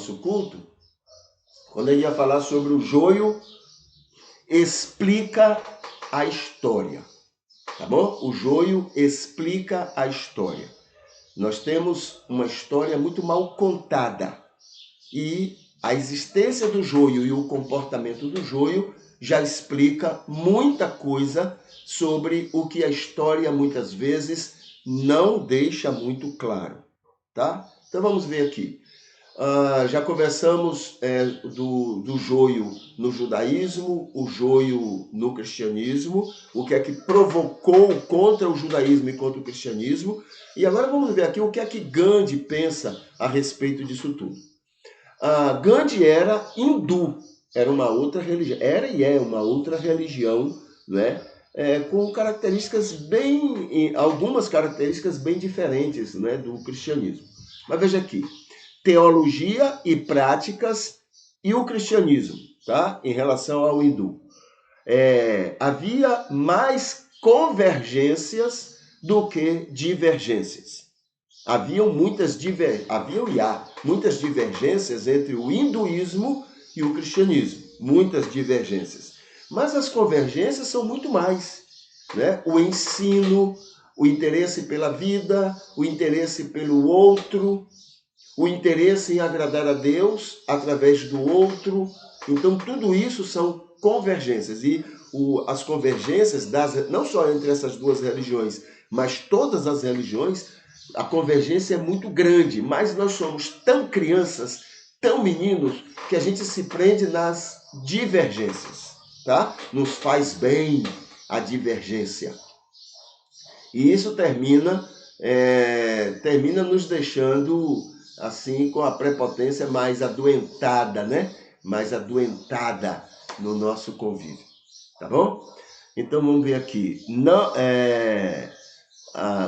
nosso culto, quando ele ia falar sobre o joio explica a história, tá bom? O joio explica a história. Nós temos uma história muito mal contada e a existência do joio e o comportamento do joio já explica muita coisa sobre o que a história muitas vezes não deixa muito claro, tá? Então vamos ver aqui. Já conversamos do joio no judaísmo, o joio no cristianismo, o que é que provocou contra o judaísmo e contra o cristianismo. E agora vamos ver aqui o que é que Gandhi pensa a respeito disso tudo. Gandhi era hindu, era uma outra religião, era e é uma outra religião, né? Com características algumas características bem diferentes, né, do cristianismo. Mas veja aqui. Teologia e práticas e o cristianismo, tá? Em relação ao hindu. Havia mais convergências do que divergências. Havia muitas divergências entre o hinduísmo e o cristianismo. Muitas divergências. Mas as convergências são muito mais, né? O ensino, o interesse pela vida, o interesse pelo outro, o interesse em agradar a Deus através do outro. Então, tudo isso são convergências. E as convergências, não só entre essas duas religiões, mas todas as religiões, a convergência é muito grande. Mas nós somos tão crianças, tão meninos, que a gente se prende nas divergências, tá? Nos faz bem a divergência. E isso termina nos deixando assim com a prepotência mais adoentada, né? Mais adoentada no nosso convívio, tá bom? Então vamos ver aqui.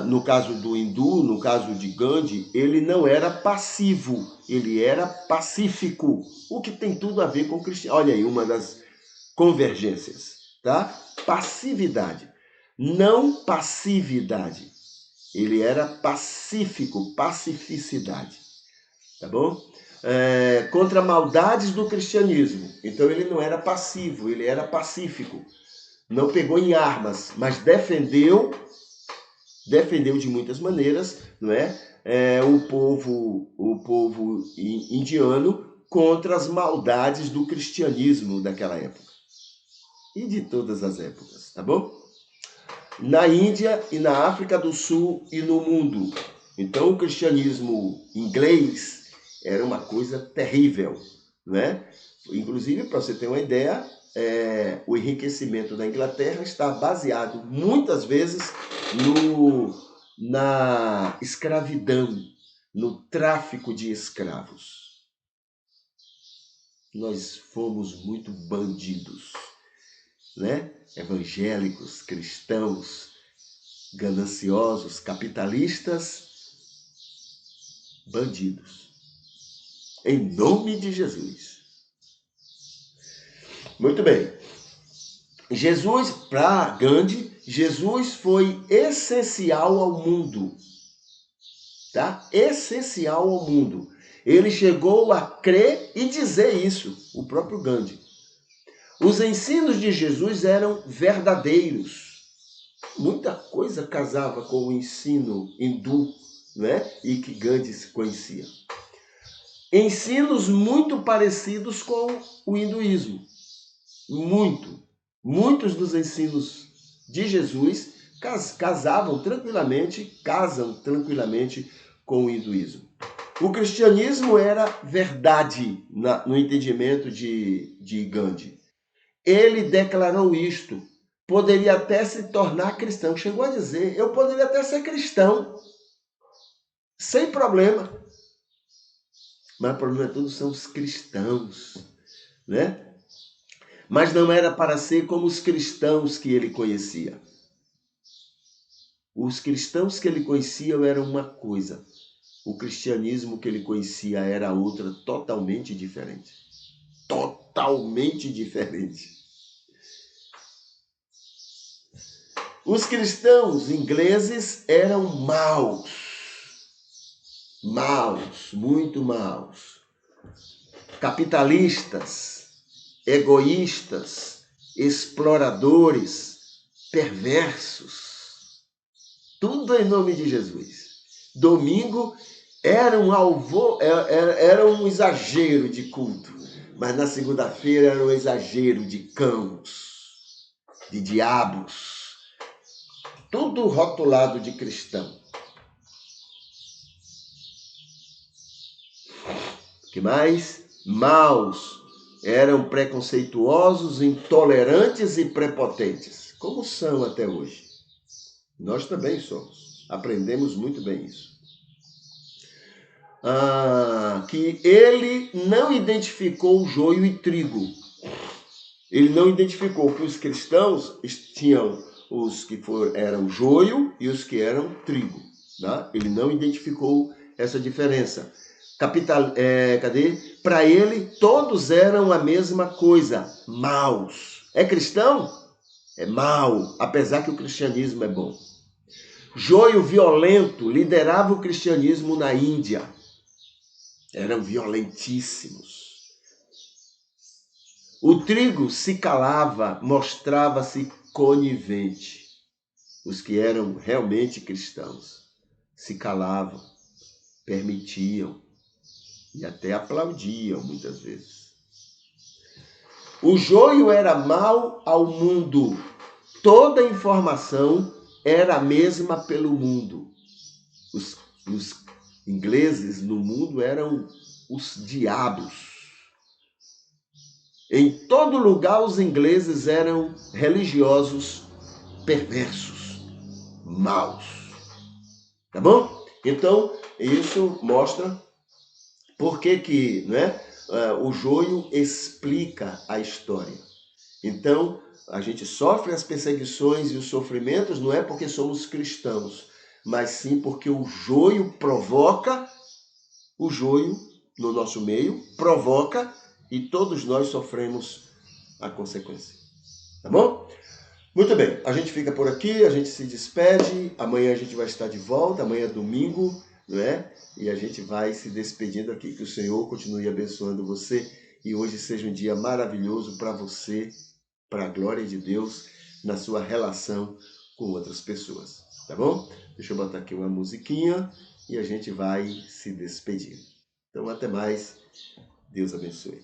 No caso do hindu, no caso de Gandhi, ele não era passivo, ele era pacífico, o que tem tudo a ver com o cristianismo. Olha aí, uma das convergências, tá? Passividade, não passividade. Ele era pacífico, pacificidade. Tá bom? Contra maldades do cristianismo. Então ele não era passivo, ele era pacífico. Não pegou em armas, mas defendeu de muitas maneiras, não é? O povo indiano contra as maldades do cristianismo daquela época. E de todas as épocas, tá bom? Na Índia e na África do Sul e no mundo. Então o cristianismo inglês era uma coisa terrível, né? Inclusive, para você ter uma ideia, o enriquecimento da Inglaterra está baseado muitas vezes na escravidão, no tráfico de escravos. Nós fomos muito bandidos, né? Evangélicos, cristãos, gananciosos, capitalistas, bandidos. Em nome de Jesus. Muito bem. Jesus, para Gandhi, Jesus foi essencial ao mundo. Tá? Essencial ao mundo. Ele chegou a crer e dizer isso, o próprio Gandhi. Os ensinos de Jesus eram verdadeiros. Muita coisa casava com o ensino hindu, né? E que Gandhi se conhecia. Ensinos muito parecidos com o hinduísmo. Muitos dos ensinos de Jesus casam tranquilamente com o hinduísmo. O cristianismo era verdade no entendimento de Gandhi. Ele declarou isto. Poderia até se tornar cristão. Chegou a dizer, eu poderia até ser cristão. Sem problema. Mas o problema todo são os cristãos, né? Mas não era para ser como os cristãos que ele conhecia. Os cristãos que ele conhecia eram uma coisa. O cristianismo que ele conhecia era outra, totalmente diferente. Totalmente diferente. Os cristãos ingleses eram maus. Maus, muito maus. capitalistas, egoístas, exploradores, perversos. Tudo em nome de Jesus. Domingo era era um exagero de culto, mas na segunda-feira era um exagero de cãos, de diabos, tudo rotulado de cristão. O que mais? Maus, eram preconceituosos, intolerantes e prepotentes, como são até hoje. Nós também somos. Aprendemos muito bem isso. Que ele não identificou joio e trigo. Ele não identificou que os cristãos tinham os que eram joio e os que eram trigo. Tá? Ele não identificou essa diferença. Cadê? Para ele, todos eram a mesma coisa, maus. É cristão? É mau, apesar que o cristianismo é bom. Joio violento liderava o cristianismo na Índia. Eram violentíssimos. O trigo se calava, mostrava-se conivente. Os que eram realmente cristãos se calavam, permitiam e até aplaudiam muitas vezes. O joio era mal ao mundo. Toda informação era a mesma pelo mundo. Os ingleses no mundo eram os diabos. Em todo lugar os ingleses eram religiosos perversos, maus. Tá bom? Então, isso mostra por que o joio explica a história. Então, a gente sofre as perseguições e os sofrimentos não é porque somos cristãos, mas sim porque o joio provoca, o joio no nosso meio provoca e todos nós sofremos a consequência. Tá bom? Muito bem, a gente fica por aqui, a gente se despede, amanhã a gente vai estar de volta, amanhã é domingo, não é? E a gente vai se despedindo aqui, que o Senhor continue abençoando você e hoje seja um dia maravilhoso para você, para a glória de Deus, na sua relação com outras pessoas, tá bom? Deixa eu botar aqui uma musiquinha e a gente vai se despedir. Então, até mais. Deus abençoe.